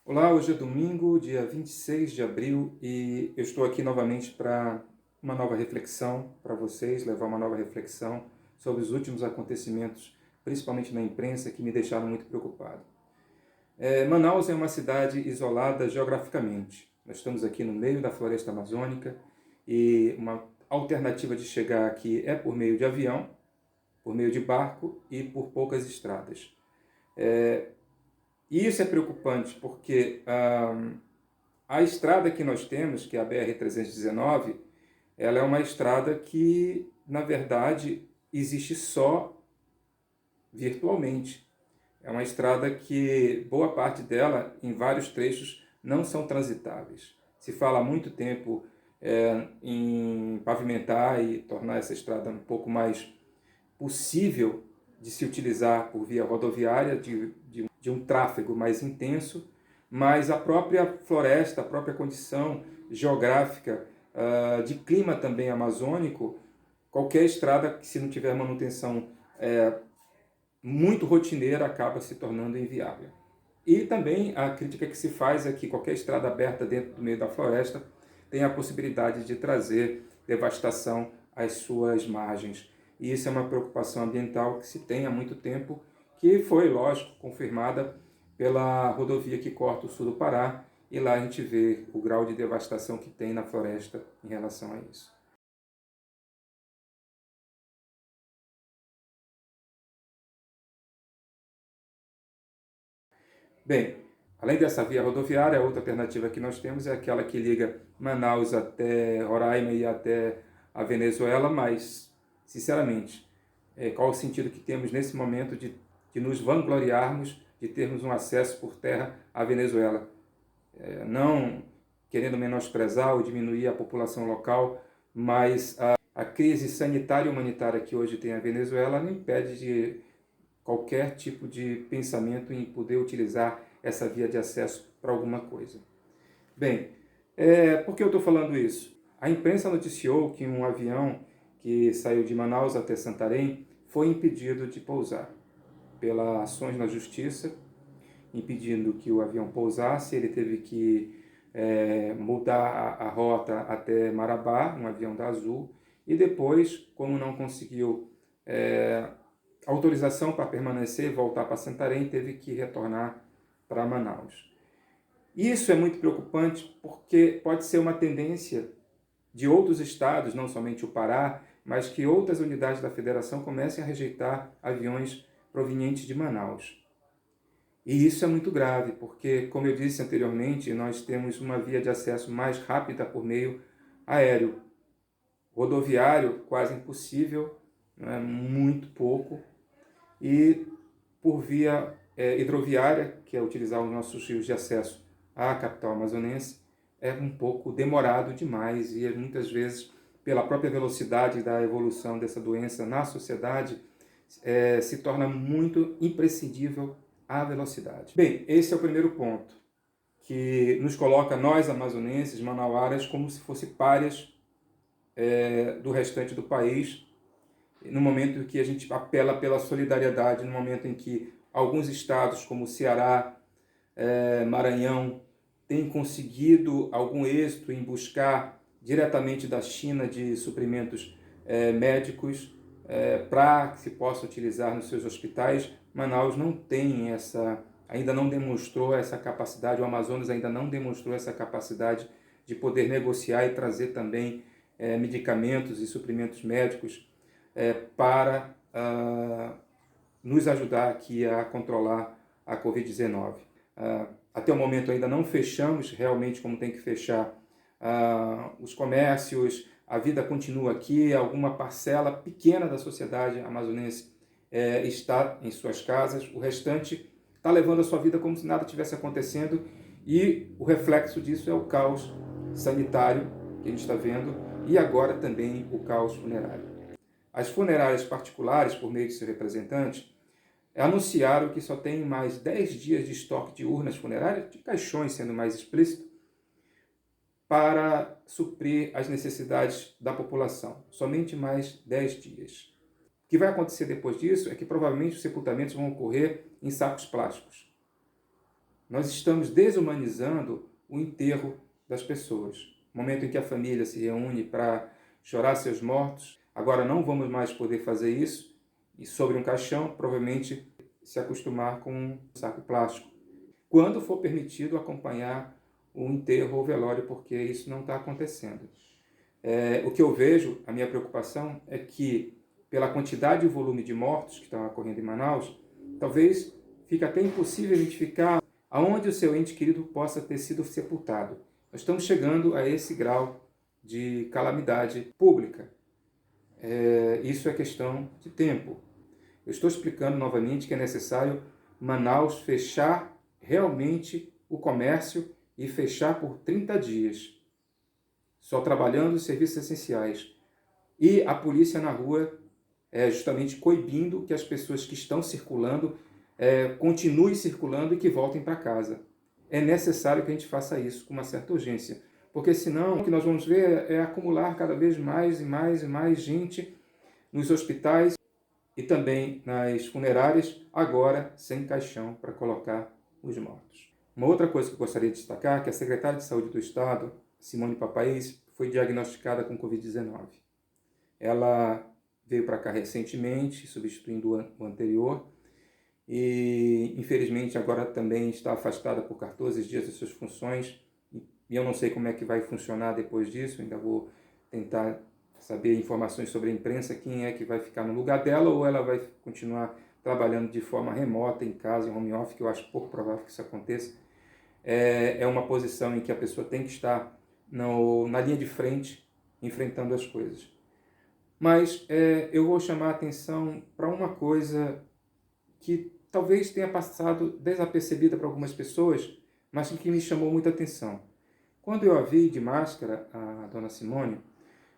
Olá, hoje é domingo, dia 26 de abril, e eu estou aqui novamente para uma nova reflexão para vocês, levar uma nova reflexão sobre os últimos acontecimentos, principalmente na imprensa, que me deixaram muito preocupado. Manaus é uma cidade isolada geograficamente. Nós estamos aqui no meio da floresta amazônica e uma alternativa de chegar aqui é por meio de avião, por meio de barco e por poucas estradas. E isso é preocupante porque a estrada que nós temos, que é a BR-319, ela é uma estrada que, na verdade, existe só virtualmente. É uma estrada que boa parte dela, em vários trechos, não são transitáveis. Se fala há muito tempo em pavimentar e tornar essa estrada um pouco mais possível de se utilizar por via rodoviária, de um tráfego mais intenso, mas a própria floresta, a própria condição geográfica, de clima também amazônico, qualquer estrada que, se não tiver manutenção muito rotineira, acaba se tornando inviável. E também a crítica que se faz é que qualquer estrada aberta dentro do meio da floresta tem a possibilidade de trazer devastação às suas margens. E isso é uma preocupação ambiental que se tem há muito tempo, que foi, lógico, confirmada pela rodovia que corta o sul do Pará, e lá a gente vê o grau de devastação que tem na floresta em relação a isso. Bem, além dessa via rodoviária, a outra alternativa que nós temos é aquela que liga Manaus até Roraima e até a Venezuela, mas, sinceramente, qual o sentido que temos nesse momento de nos vangloriarmos de termos um acesso por terra à Venezuela? Não querendo menosprezar ou diminuir a população local, mas a crise sanitária e humanitária que hoje tem a Venezuela não impede de qualquer tipo de pensamento em poder utilizar essa via de acesso para alguma coisa. Bem, por que eu estou falando isso? A imprensa noticiou que um avião que saiu de Manaus até Santarém foi impedido de pousar pelas ações na justiça, impedindo que o avião pousasse. Ele teve que mudar a rota até Marabá, um avião da Azul, e depois, como não conseguiu autorização para permanecer e voltar para Santarém, teve que retornar para Manaus. Isso é muito preocupante porque pode ser uma tendência de outros estados, não somente o Pará, mas que outras unidades da federação comecem a rejeitar aviões provenientes de Manaus. E isso é muito grave, porque, como eu disse anteriormente, nós temos uma via de acesso mais rápida por meio aéreo. Rodoviário, quase impossível, né? Muito pouco. E por via hidroviária, que é utilizar os nossos rios de acesso à capital amazonense, é um pouco demorado demais e muitas vezes, pela própria velocidade da evolução dessa doença na sociedade, se torna muito imprescindível a velocidade. Bem, esse é o primeiro ponto, que nos coloca nós amazonenses, manauaras, como se fosse párias do restante do país, no momento em que a gente apela pela solidariedade, no momento em que alguns estados, como Ceará, Maranhão, têm conseguido algum êxito em buscar diretamente da China de suprimentos médicos para que se possa utilizar nos seus hospitais. Manaus não tem ainda não demonstrou essa capacidade, o Amazonas ainda não demonstrou essa capacidade de poder negociar e trazer também medicamentos e suprimentos médicos para nos ajudar aqui a controlar a Covid-19. Até o momento ainda não fechamos realmente como tem que fechar os comércios, a vida continua aqui, alguma parcela pequena da sociedade amazonense está em suas casas, o restante está levando a sua vida como se nada tivesse acontecendo, e o reflexo disso é o caos sanitário que a gente está vendo, e agora também o caos funerário. As funerárias particulares, por meio de seus representantes, anunciaram que só tem mais 10 dias de estoque de urnas funerárias, de caixões, sendo mais explícito, para suprir as necessidades da população. Somente mais 10 dias. O que vai acontecer depois disso é que provavelmente os sepultamentos vão ocorrer em sacos plásticos. Nós estamos desumanizando o enterro das pessoas. No momento em que a família se reúne para chorar seus mortos, agora não vamos mais poder fazer isso, e sobre um caixão, provavelmente se acostumar com um saco plástico. Quando for permitido acompanhar o enterro ou velório, porque isso não está acontecendo. O que eu vejo, a minha preocupação é que, pela quantidade e volume de mortos que estão ocorrendo em Manaus, talvez fique até impossível identificar aonde o seu ente querido possa ter sido sepultado. Nós estamos chegando a esse grau de calamidade pública. Isso é questão de tempo. Eu estou explicando novamente que é necessário Manaus fechar realmente o comércio e fechar por 30 dias, só trabalhando os serviços essenciais. E a polícia na rua justamente coibindo que as pessoas que estão circulando continuem circulando e que voltem para casa. É necessário que a gente faça isso com uma certa urgência, porque senão o que nós vamos ver é acumular cada vez mais e mais e mais gente nos hospitais e também nas funerárias, agora sem caixão para colocar os mortos. Uma outra coisa que eu gostaria de destacar é que a secretária de Saúde do Estado, Simone Papaiz, foi diagnosticada com Covid-19. Ela veio para cá recentemente, substituindo o anterior, e infelizmente agora também está afastada por 14 dias das suas funções, e eu não sei como é que vai funcionar depois disso, ainda vou tentar saber informações sobre a imprensa, quem é que vai ficar no lugar dela, ou ela vai continuar trabalhando de forma remota, em casa, em home office, que eu acho pouco provável que isso aconteça. É uma posição em que a pessoa tem que estar na linha de frente, enfrentando as coisas. Mas eu vou chamar a atenção para uma coisa que talvez tenha passado desapercebida para algumas pessoas, mas que me chamou muita atenção. Quando eu a vi de máscara, a dona Simone,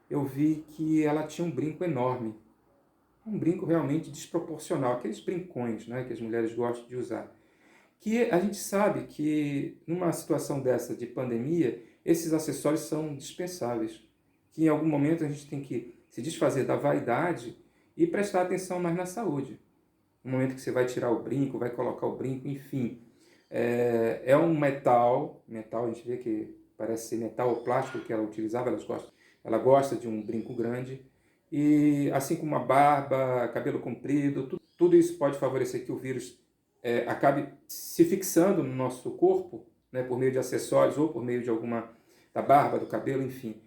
eu vi que ela tinha um brinco enorme, um brinco realmente desproporcional, aqueles brincões, né, que as mulheres gostam de usar. Que a gente sabe que numa situação dessa de pandemia, esses acessórios são dispensáveis, que em algum momento a gente tem que se desfazer da vaidade e prestar atenção mais na saúde. No momento que você vai tirar o brinco, vai colocar o brinco, enfim. É um metal, a gente vê que parece ser metal ou plástico que ela utilizava, ela gosta de um brinco grande, e assim como a barba, cabelo comprido, tudo isso pode favorecer que o vírus acabe se fixando no nosso corpo, né, por meio de acessórios ou por meio de da barba, do cabelo, enfim.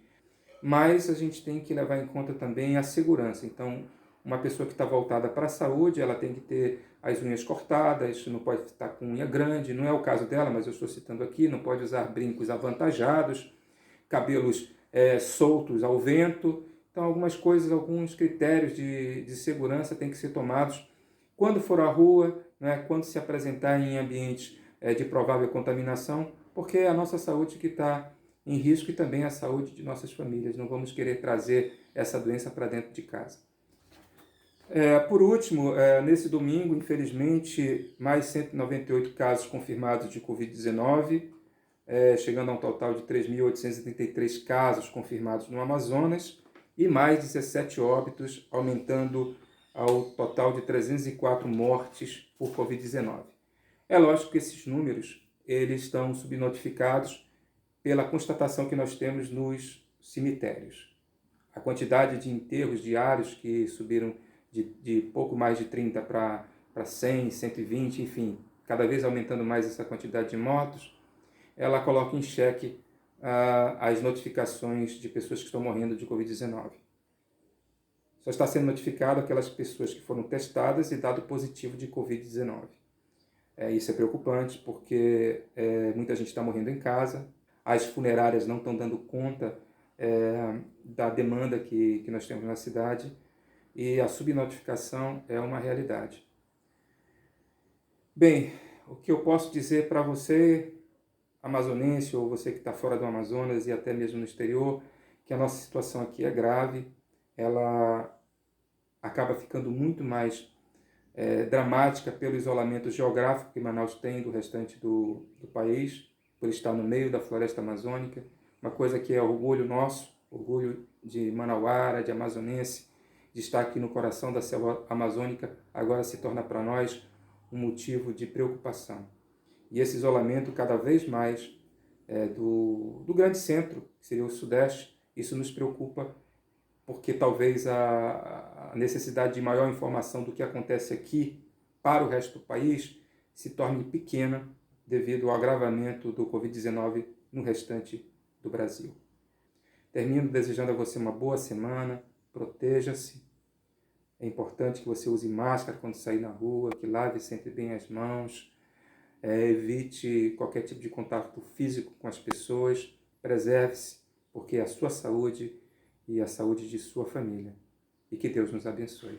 Mas a gente tem que levar em conta também a segurança. Então, uma pessoa que está voltada para a saúde, ela tem que ter as unhas cortadas, não pode estar com unha grande, não é o caso dela, mas eu estou citando aqui, não pode usar brincos avantajados, cabelos soltos ao vento. Então, algumas coisas, alguns critérios de segurança têm que ser tomados quando for à rua, né, quando se apresentar em ambientes de provável contaminação, porque é a nossa saúde que está em risco e também a saúde de nossas famílias. Não vamos querer trazer essa doença para dentro de casa. Por último, nesse domingo, infelizmente, mais 198 casos confirmados de Covid-19, chegando a um total de 3.833 casos confirmados no Amazonas e mais 17 óbitos, aumentando ao total de 304 mortes por Covid-19. É lógico que esses números eles estão subnotificados pela constatação que nós temos nos cemitérios. A quantidade de enterros diários que subiram de pouco mais de 30 para 100, 120, enfim, cada vez aumentando mais essa quantidade de mortos, ela coloca em xeque as notificações de pessoas que estão morrendo de Covid-19. Só está sendo notificado aquelas pessoas que foram testadas e dado positivo de Covid-19. Isso é preocupante porque muita gente está morrendo em casa, as funerárias não estão dando conta da demanda que nós temos na cidade e a subnotificação é uma realidade. Bem, o que eu posso dizer para você, amazonense, ou você que está fora do Amazonas e até mesmo no exterior, que a nossa situação aqui é grave, ela acaba ficando muito mais dramática pelo isolamento geográfico que Manaus tem do restante do país, por estar no meio da floresta amazônica, uma coisa que é orgulho nosso, orgulho de manauara, de amazonense, de estar aqui no coração da selva amazônica, agora se torna para nós um motivo de preocupação. e esse isolamento cada vez mais do grande centro, que seria o Sudeste. Isso nos preocupa porque talvez a necessidade de maior informação do que acontece aqui para o resto do país se torne pequena devido ao agravamento do Covid-19 no restante do Brasil. Termino desejando a você uma boa semana, proteja-se. É importante que você use máscara quando sair na rua, que lave sempre bem as mãos, evite qualquer tipo de contato físico com as pessoas, preserve-se, porque é a sua saúde e a saúde de sua família. E que Deus nos abençoe.